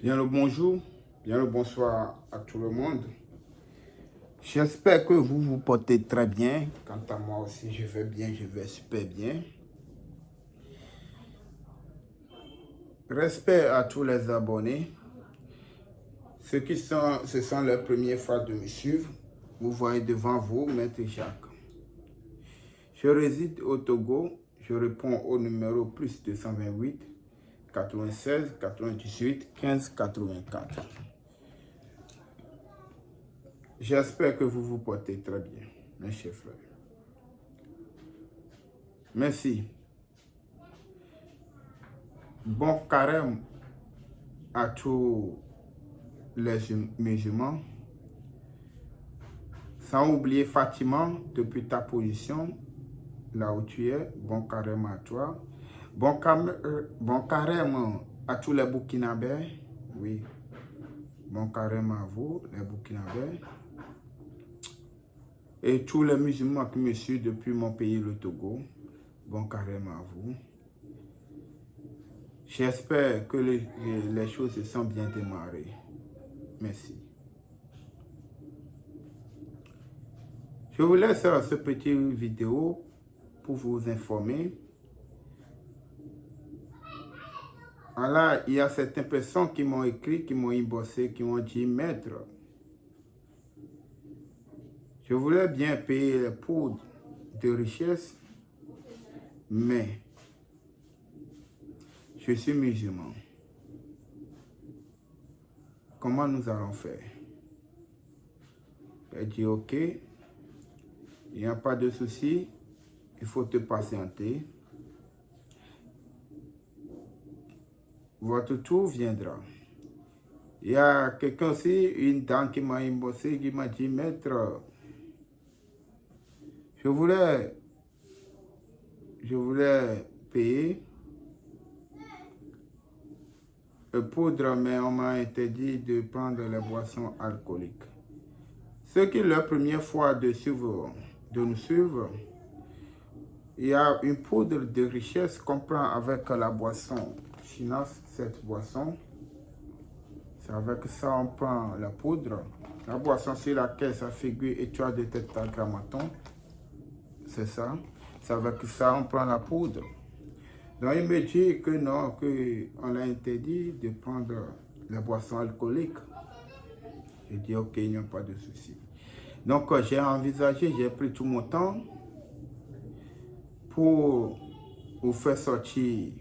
Bien le bonjour, bien le bonsoir à tout le monde. J'espère que vous vous portez très bien. Quant à moi aussi, je vais bien, je vais super bien. Respect à tous les abonnés. Ce sont les premières fois de me suivre. Vous voyez devant vous, Maître Jacques. Je réside au Togo. Je réponds au numéro plus 228 96 98 15 84. J'espère que vous vous portez très bien, mes chers frères. Merci. Bon carême à tous les musulmans. Sans oublier Fatima, depuis ta position, là où tu es, bon carême à toi. Bon carême à tous les Burkinabés. Oui, bon carême à vous, les Burkinabés. Et tous les musulmans qui me suivent depuis mon pays, le Togo. Bon carême à vous. J'espère que les choses se sont bien démarrées. Merci. Je vous laisse ce petit vidéo pour vous informer. Alors, il y a certaines personnes qui m'ont écrit, qui m'ont inboxé, qui m'ont dit, Maître, je voulais bien payer les poudres de richesse, mais je suis musulman. Comment nous allons faire? J'ai dit, ok, il n'y a pas de souci, il faut te patienter. Votre tour viendra. Il y a quelqu'un aussi, une dame qui m'a inboxé, qui m'a dit, Maître, je voulais payer le poudre, mais on m'a interdit de prendre les boissons alcooliques. Ceux qui leur première fois de nous suivre, il y a une poudre de richesse qu'on prend avec la boisson chinoise, cette boisson. C'est avec ça on prend la poudre. La boisson sur laquelle ça figure étoile de tétragrammaton. C'est ça. C'est avec ça on prend la poudre. Donc il me dit que non, qu'on l'a interdit de prendre la boisson alcoolique. J'ai dit ok, il n'y a pas de souci. Donc j'ai envisagé, j'ai pris tout mon temps pour vous faire sortir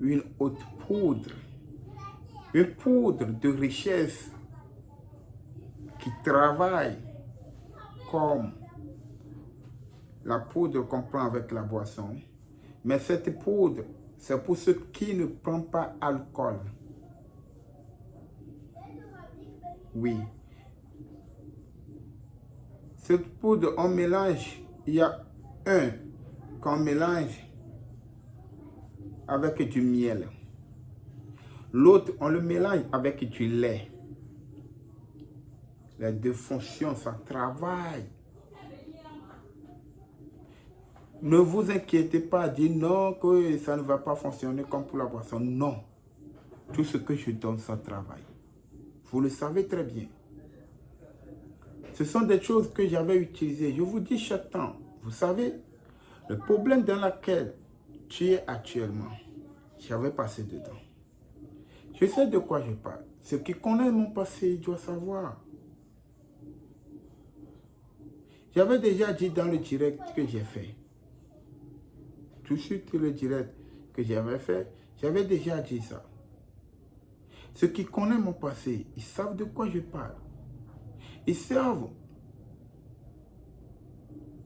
une autre poudre. Une poudre de richesse qui travaille comme la poudre qu'on prend avec la boisson. Mais cette poudre, c'est pour ceux qui ne prennent pas alcool. Oui. Cette poudre, on mélange, il y a un qu'on mélange avec du miel. L'autre, on le mélange avec du lait. Les deux fonctions, ça travaille. Ne vous inquiétez pas, dites non, que ça ne va pas fonctionner comme pour la boisson. Non. Tout ce que je donne, ça travaille. Vous le savez très bien. Ce sont des choses que j'avais utilisées. Je vous dis chaque temps. Vous savez, le problème dans lequel tu es actuellement, j'avais passé dedans. Je sais de quoi je parle. Ceux qui connaissent mon passé, ils doivent savoir. J'avais déjà dit dans le direct que j'ai fait. Tout de suite, le direct que j'avais fait, j'avais déjà dit ça. Ceux qui connaissent mon passé, ils savent de quoi je parle. Ils savent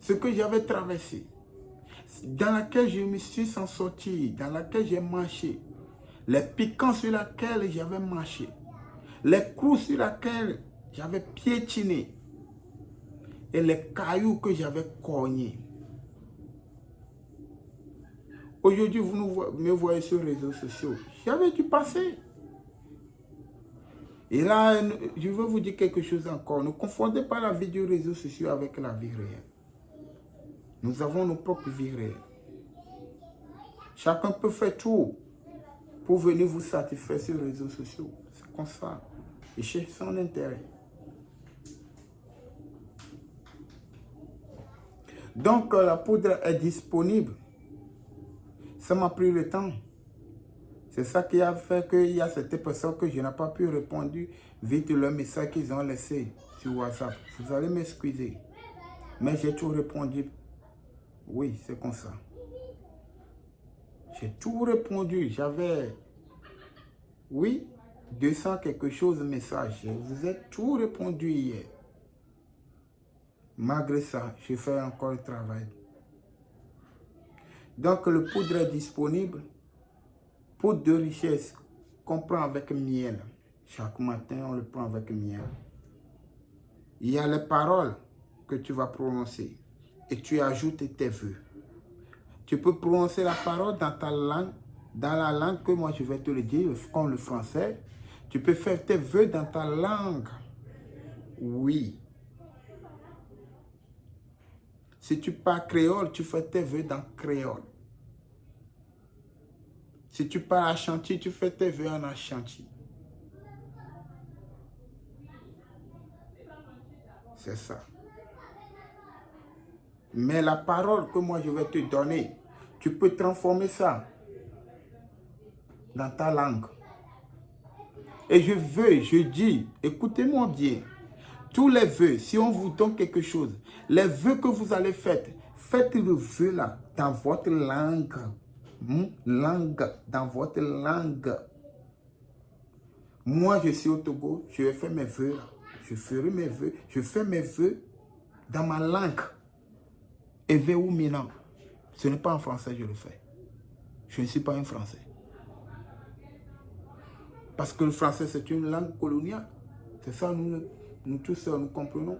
ce que j'avais traversé, dans laquelle je me suis sans sortir, dans laquelle j'ai marché, les piquants sur lesquels j'avais marché, les clous sur lesquels j'avais piétiné et les cailloux que j'avais cognés. Aujourd'hui, vous me voyez sur les réseaux sociaux. J'avais du passé. Et là, je veux vous dire quelque chose encore. Ne confondez pas la vie des réseaux sociaux avec la vie réelle. Nous avons nos propres vies réelles. Chacun peut faire tout. pour venir vous satisfaire sur les réseaux sociaux. C'est comme ça. Il cherche son intérêt. Donc, la poudre est disponible. Ça m'a pris le temps. C'est ça qui a fait qu'il y a certaines personnes que je n'ai pas pu répondre vite le message qu'ils ont laissé sur WhatsApp. Vous allez m'excuser. Mais j'ai tout répondu. Oui, c'est comme ça. J'ai tout répondu. J'avais, oui, 200 quelque chose de messages. Je vous ai tout répondu hier. Malgré ça, je fais encore le travail. Donc, le poudre est disponible. Poudre de richesse qu'on prend avec miel. Chaque matin, on le prend avec miel. Il y a les paroles que tu vas prononcer et tu ajoutes tes vœux. Tu peux prononcer la parole dans ta langue, dans la langue que moi je vais te le dire, comme le français. Tu peux faire tes vœux dans ta langue. Oui. Si tu parles créole, tu fais tes vœux dans créole. Si tu parles Ashanti, tu fais tes vœux en Ashanti. C'est ça. Mais la parole que moi je vais te donner, tu peux transformer ça dans ta langue. Et je dis, écoutez-moi bien, tous les vœux, si on vous donne quelque chose, les vœux que vous allez faire, faites le vœu là, dans votre langue. Dans votre langue. Moi, je suis au Togo, je vais faire mes vœux là. Je ferai mes vœux, je fais mes vœux dans ma langue. Evé ou Minan. Ce n'est pas en français que je le fais. Je ne suis pas un français. Parce que le français, c'est une langue coloniale. C'est ça, nous tous, nous comprenons.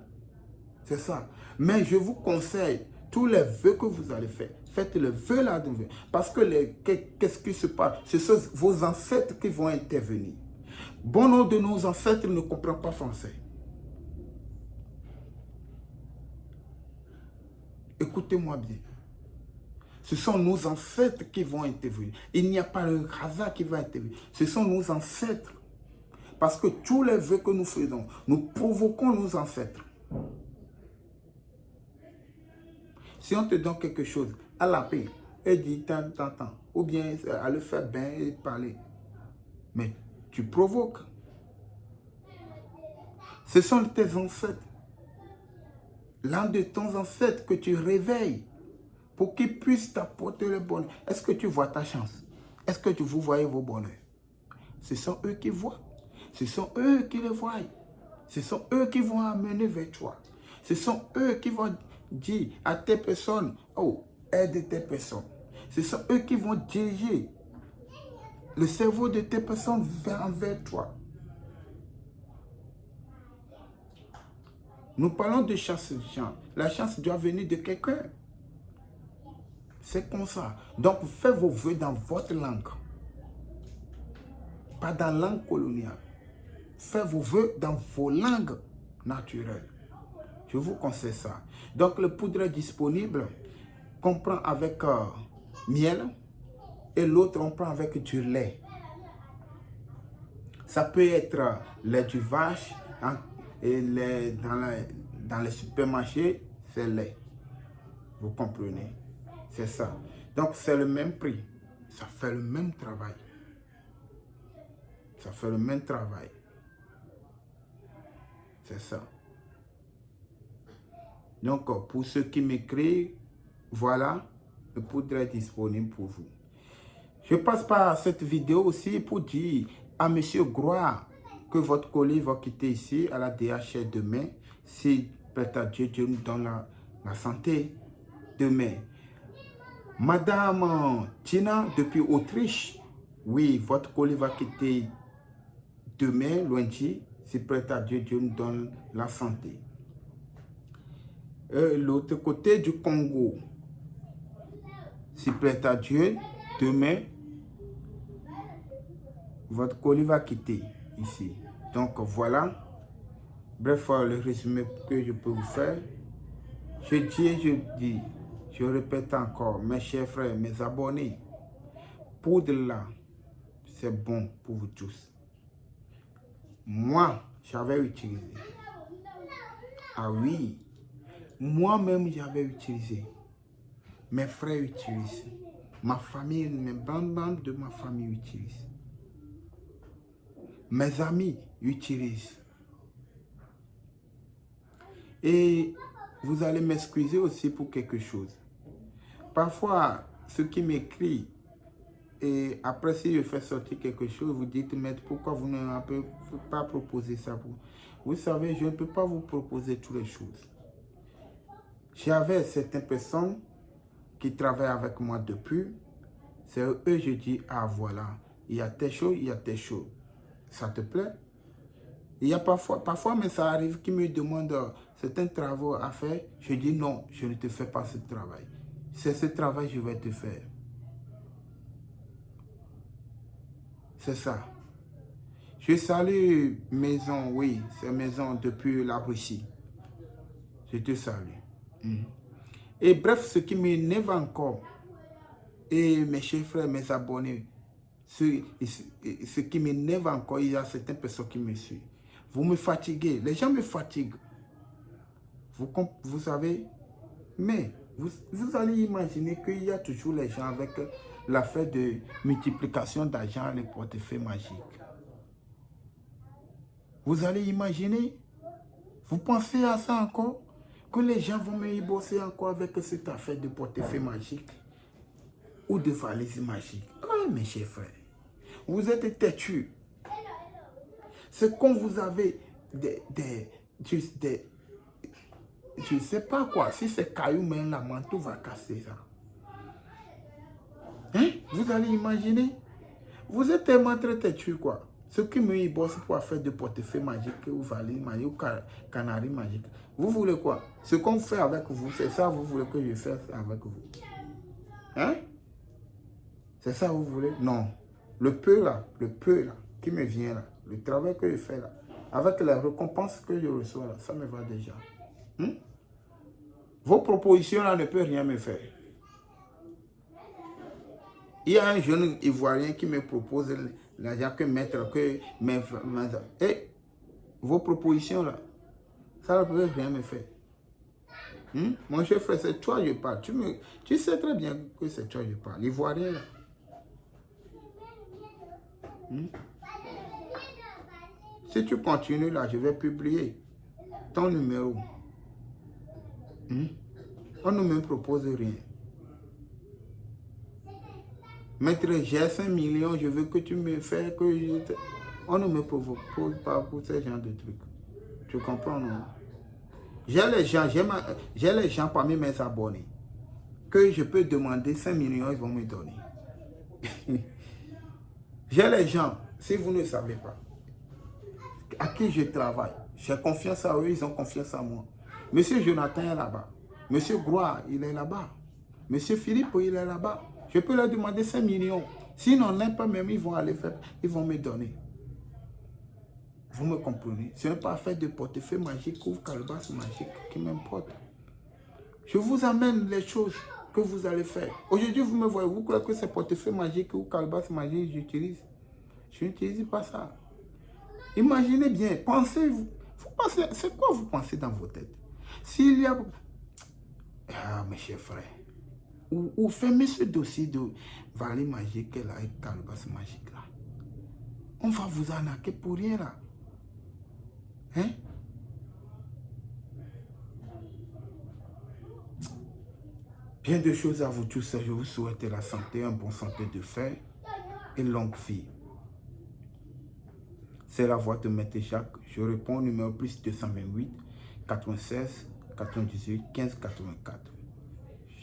C'est ça. Mais je vous conseille, tous les vœux que vous allez faire, faites le vœu là de vœu. Parce que qu'est-ce qui se passe? Ce sont vos ancêtres qui vont intervenir. Bon nombre de nos ancêtres ne comprennent pas français. Écoutez-moi bien. Ce sont nos ancêtres qui vont intervenir. Il n'y a pas le hasard qui va intervenir. Ce sont nos ancêtres. Parce que tous les vœux que nous faisons, nous provoquons nos ancêtres. Si on te donne quelque chose, à la paix, et dit tant, ou bien à le faire bien et parler. Mais tu provoques. Ce sont tes ancêtres. L'un de tes ancêtres que tu réveilles pour qu'ils puissent t'apporter le bonheur. Est-ce que tu vois ta chance? Est-ce que vous voyez vos bonheurs? Ce sont eux qui voient. Ce sont eux qui le voient. Ce sont eux qui vont amener vers toi. Ce sont eux qui vont dire à tes personnes, oh, aide tes personnes. Ce sont eux qui vont diriger le cerveau de tes personnes vers toi. Nous parlons de chance. La chance doit venir de quelqu'un. C'est comme ça. Donc, faites vos vœux dans votre langue. Pas dans la langue coloniale. Faites vos vœux dans vos langues naturelles. Je vous conseille ça. Donc, le poudre est disponible. Qu'on prend avec miel. Et l'autre, on prend avec du lait. Ça peut être lait du vache. Et dans les supermarchés, c'est lait. Vous comprenez? C'est ça. Donc, c'est le même prix. Ça fait le même travail. Ça fait le même travail. C'est ça. Donc, pour ceux qui m'écrivent, voilà, le poudre est disponible pour vous. Je passe par cette vidéo aussi pour dire à M. Groix que votre colis va quitter ici à la DHR demain. Si peut-être Dieu nous donne la santé demain. Madame Tina, depuis Autriche, oui, votre colis va quitter demain, lundi, si prêt à Dieu nous donne la santé. L'autre côté du Congo, si prêt à Dieu, demain, votre colis va quitter ici. Donc voilà, bref, le résumé que je peux vous faire. Je dis, je répète encore, mes chers frères, mes abonnés, poudre là, c'est bon pour vous tous. Moi, j'avais utilisé. Ah oui, moi-même, j'avais utilisé. Mes frères utilisent. Ma famille, mes bandes de ma famille utilisent. Mes amis utilisent. Et vous allez m'excuser aussi pour quelque chose. Parfois, ceux qui m'écrivent, et après si je fais sortir quelque chose, vous dites, mais pourquoi vous ne m'avez pas proposé ça pour... Vous savez, je ne peux pas vous proposer toutes les choses. J'avais certaines personnes qui travaillent avec moi depuis. C'est eux, je dis, ah voilà, il y a telle chose, il y a telle chose. Ça te plaît? Il y a parfois, mais ça arrive qu'ils me demandent certains travaux à faire. Je dis non, je ne te fais pas ce travail. C'est ce travail que je vais te faire. C'est ça. Je salue Maison, oui, c'est Maison depuis la Russie. Je te salue. Et bref, ce qui m'énerve encore, et mes chers frères, mes abonnés, ce qui m'énerve encore, il y a certaines personnes qui me suivent. Vous me fatiguez, les gens me fatiguent. Vous savez, mais vous allez imaginer qu'il y a toujours les gens avec l'affaire de multiplication d'argent, les portefeuilles magiques. Vous allez imaginer, vous pensez à ça encore, que les gens vont me y bosser encore avec cette affaire de portefeuille magique ou de valise magique. Oh, mes chers frères, vous êtes têtus. C'est quand vous avez je ne sais pas quoi, si c'est caillou, mais la manteau va casser ça. Hein? Vous allez imaginer, vous êtes tellement très têtus quoi. Ceux qui me bossent pour faire de portefeuille magique ou valise magique ou canari magique. Vous voulez quoi? Ce qu'on fait avec vous, c'est ça vous voulez que je fasse avec vous? Hein? C'est ça vous voulez? Non. Le peu là, qui me vient là, le travail que je fais là, avec la récompense que je reçois là, ça me va déjà. Vos propositions là ne peuvent rien me faire. Il y a un jeune Ivoirien qui me propose l'argent que mettre, que et vos propositions là, ça ne peut rien me faire. Mon cher frère, c'est toi je parle. Tu sais très bien que c'est toi je parle. L'Ivoirien là. Si tu continues là, je vais publier ton numéro. On ne me propose rien. Maître, j'ai 5 millions, je veux que tu me fasses que on ne me propose pas pour ce genre de trucs. Tu comprends, non? J'ai les gens parmi mes abonnés que je peux demander 5 millions, ils vont me donner. J'ai les gens, si vous ne savez pas, à qui je travaille. J'ai confiance à eux, ils ont confiance en moi. Monsieur Jonathan est là-bas. Monsieur Groix, il est là-bas. Monsieur Philippe, il est là-bas. Je peux leur demander 5 millions. S'ils n'en ont pas même, ils vont aller faire, ils vont me donner. Vous me comprenez? Ce n'est pas fait de portefeuille magique ou calebasse magique qui m'importe. Je vous amène les choses que vous allez faire. Aujourd'hui, vous me voyez, vous croyez que c'est portefeuille magique ou calebasse magique que j'utilise? Je n'utilise pas ça. Imaginez bien, pensez-vous. C'est quoi vous pensez dans vos têtes? S'il y a... Ah, mes chers frères. Ou fermez ce dossier de valise magique là et calebasse magique là. On va vous arnaquer pour rien là. Hein? Bien de choses à vous tous. Je vous souhaite la santé, un bon santé de fer et longue vie. C'est la voix de Maître Jacques. Je réponds au numéro plus 228 96 98 15 84.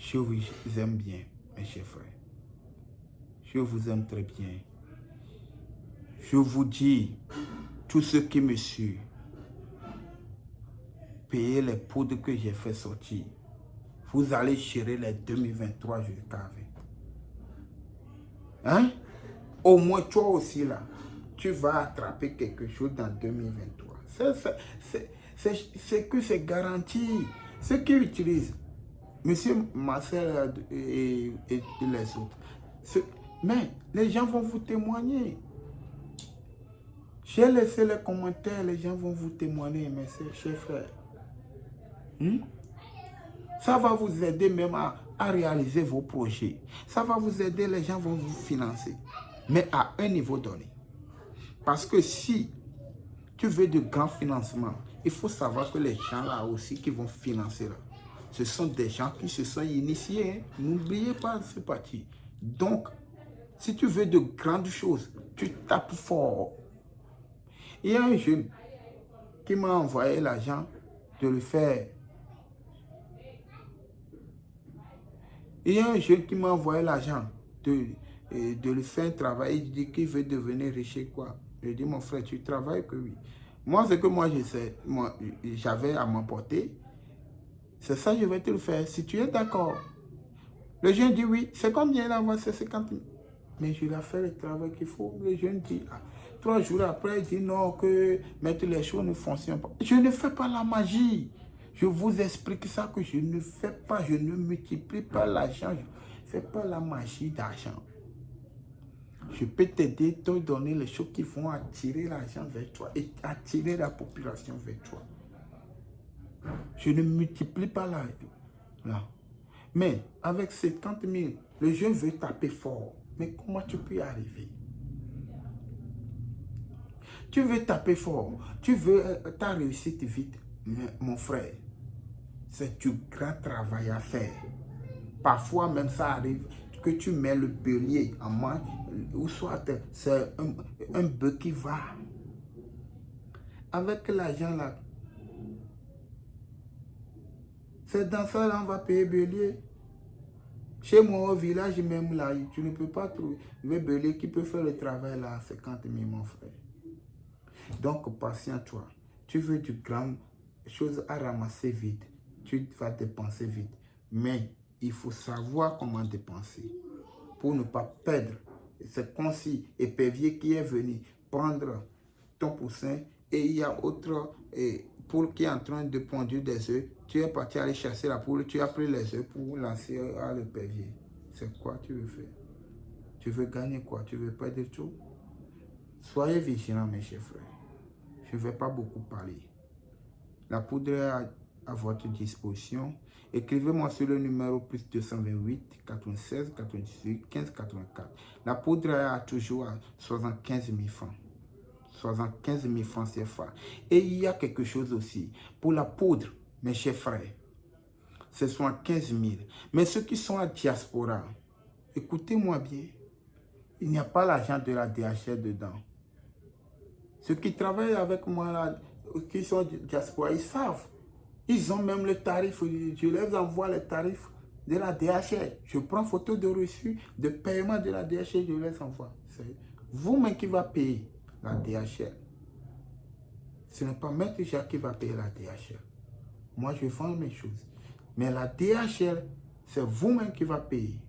Je vous aime bien, mes chers frères. Je vous aime très bien. Je vous dis, tous ceux qui me suivent, payez les poudres que j'ai fait sortir. Vous allez gérer les 2023 jusqu'à la fin. Hein? Au moins toi aussi là, tu vas attraper quelque chose dans 2023. C'est que c'est garanti. Ceux qui utilisent, Monsieur Marcel et les autres. Mais Les gens vont vous témoigner. J'ai laissé les commentaires, les gens vont vous témoigner, mes chers frères. Ça va vous aider même à réaliser vos projets. Ça va vous aider, les gens vont vous financer. Mais à un niveau donné. Parce que si tu veux de grands financements, il faut savoir que les gens là aussi qui vont financer là, ce sont des gens qui se sont initiés. Hein. N'oubliez pas ce parti. Donc, si tu veux de grandes choses, tu tapes fort. Il y a un jeune qui m'a envoyé l'argent de le faire. Il y a un jeune qui m'a envoyé l'argent de le faire travailler. Il dit qu'il veut devenir riche quoi. Je dis, mon frère, tu travailles que oui. Moi, ce que moi je sais, j'avais à m'emporter, c'est ça, je vais te le faire. Si tu es d'accord. Le jeune dit oui. C'est combien là? Moi, c'est 50 000. Mais je lui ai fait le travail qu'il faut. Le jeune dit, 3 jours après, il dit non, que mettre les choses ne fonctionnent pas. Je ne fais pas la magie. Je vous explique ça que je ne fais pas, je ne multiplie pas l'argent. Je ne fais pas la magie d'argent. Je peux t'aider, te donner les choses qui vont attirer l'argent vers toi et attirer la population vers toi. Je ne multiplie pas l'argent. Mais avec 50 000, le jeune veut taper fort. Mais comment tu peux y arriver? Tu veux taper fort. Tu veux ta réussite vite. Mais, mon frère, c'est du grand travail à faire. Parfois même ça arrive que tu mets le bélier en main, ou soit c'est un bœuf qui va. Avec l'argent là, c'est dans ça là on va payer bélier. Chez moi au village même là, tu ne peux pas trouver le bélier qui peut faire le travail là à 50 000 mon frère. Donc patiente-toi. Tu veux du grand chose à ramasser vite. Tu vas dépenser vite. Mais il faut savoir comment dépenser pour ne pas perdre. C'est comme si épervier qui est venu prendre ton poussin et il y a autre poule qui est en train de pondre des œufs. Tu es parti aller chasser la poule, tu as pris les œufs pour lancer à l'épervier. C'est quoi tu veux faire? Tu veux gagner quoi? Tu veux perdre tout? Soyez vigilants mes chers frères. Je ne vais pas beaucoup parler. La poudre est à votre disposition. Écrivez-moi sur le numéro plus 228 96 98 15 84. La poudre est toujours à 75 000 francs. 75 000 francs CFA. Et il y a quelque chose aussi. Pour la poudre, mes chers frères, ce sont à 15 000. Mais ceux qui sont à diaspora, écoutez-moi bien, il n'y a pas l'argent de la DHL dedans. Ceux qui travaillent avec moi, là, qui sont diaspora, ils savent. Ils ont même le tarif. Je les envoie les tarifs de la DHL. Je prends photo de reçu de paiement de la DHL, je les envoie. C'est vous-même qui va payer la DHL. Ce n'est pas Maître Jacques qui va payer la DHL. Moi, je vends mes choses. Mais la DHL, c'est vous-même qui va payer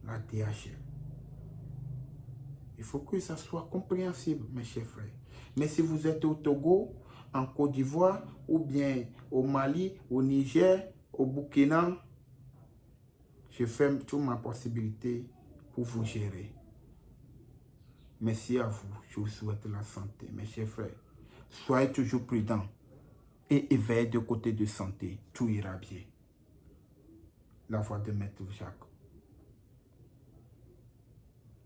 la DHL. Il faut que ça soit compréhensible, mes chers frères. Mais si vous êtes au Togo, en Côte d'Ivoire, ou bien au Mali, au Niger, au Burkina, je fais toute ma possibilité pour vous gérer. Merci à vous. Je vous souhaite la santé, mes chers frères. Soyez toujours prudents et éveillez de côté de santé. Tout ira bien. La voix de Maître Jacques.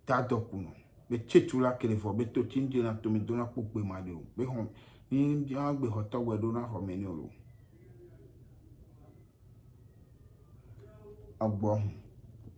Tadokuno. Mais tu tout là que les voix, mais tu t'es dit là, tu me donnes pour que ma déo. Mais on, il y a un peu de temps où on a ramené au. Ah bon.